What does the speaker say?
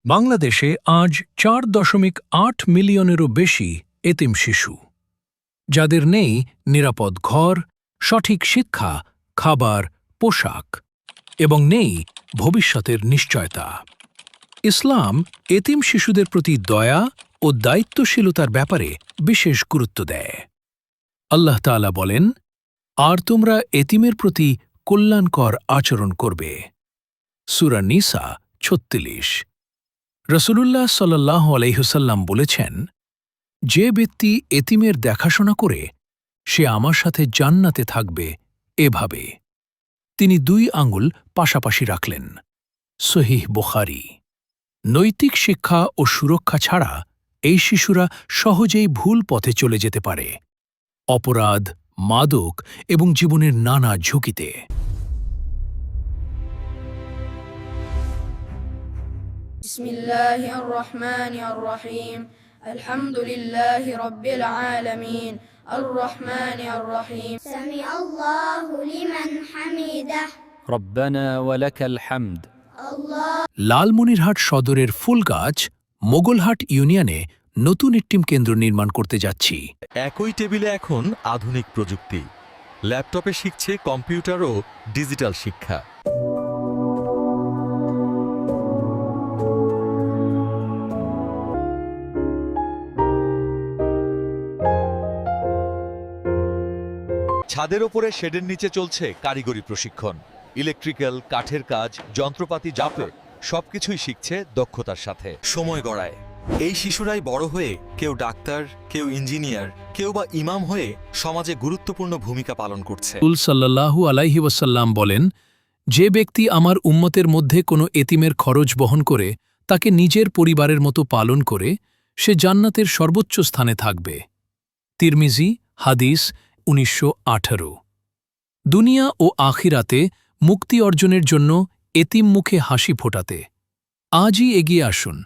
বাংলাদেশে আজ 4.8 মিলিয়নেরও বেশি এতিম শিশু, যাদের নেই নিরাপদ ঘর, সঠিক শিক্ষা, খাবার, পোশাক এবং নেই ভবিষ্যতের নিশ্চয়তা। ইসলাম এতিম শিশুদের প্রতি দয়া ও দায়িত্বশীলতার ব্যাপারে বিশেষ গুরুত্ব দেয়। আল্লাহ তাআলা বলেন, আর তোমরা এতিমের প্রতি কল্যাণকর আচরণ করবে। সূরা নিসা 36। রাসূলুল্লাহ সাল্লাল্লাহু আলাইহি ওয়াসাল্লাম বলেছেন, যে ব্যক্তি এতিমের দেখাশোনা করে সে আমার সাথে জান্নাতে থাকবে এভাবে। তিনি 2 আঙ্গুল পাশাপাশি রাখলেন। সহিহ বুখারী। নৈতিক শিক্ষা ও সুরক্ষা ছাড়া এই শিশুরা সহজেই ভুল পথে চলে যেতে পারে, অপরাধ, মাদক এবং জীবনের নানা ঝুঁকিতে। বিসমিল্লাহির রহমানির রহিম। আলহামদুলিল্লাহি রাব্বিল আলামিন। আর রহমানির রহিম। সামিআল্লাহু লিমান হামিদাহ। রব্বানা ওয়া লাকাল হামদ। লালমনিরহাট সদরের ফুলগাছ মোগলহাট ইউনিয়নে নতুন এটিএম কেন্দ্র নির্মাণ করতে যাচ্ছি। একই টেবিলে এখন আধুনিক প্রযুক্তি, ল্যাপটপে শিখছে কম্পিউটার ও ডিজিটাল শিক্ষা। ছাদের ওপরে শেডের নিচে চলছে কারিগরি প্রশিক্ষণ। ইলেকট্রিক্যাল, কাঠের কাজ, যন্ত্রপাতি জাপে সবকিছুই শিখছে দক্ষতার সাথে। সময় গড়ায় এই শিশুরাই বড় হয়ে কেউ ডাক্তার, কেউ ইঞ্জিনিয়ার, কেউ বা ইমাম হয়ে সমাজে গুরুত্বপূর্ণ ভূমিকা পালন করছে। রাসূল সাল্লাল্লাহু আলাইহি ওয়াসাল্লাম বলেন, যে ব্যক্তি আমার উম্মতের মধ্যে কোনো এতিমের খরচ বহন করে তাকে নিজের পরিবারের মতো পালন করে, সে জান্নাতের সর্বোচ্চ স্থানে থাকবে। তিরমিজি হাদিস 1918। দুনিয়া ও আখিরাতে মুক্তি অর্জনের জন্য এতিম মুখে হাসি ফোটাতে আজই এগিয়ে আসুন।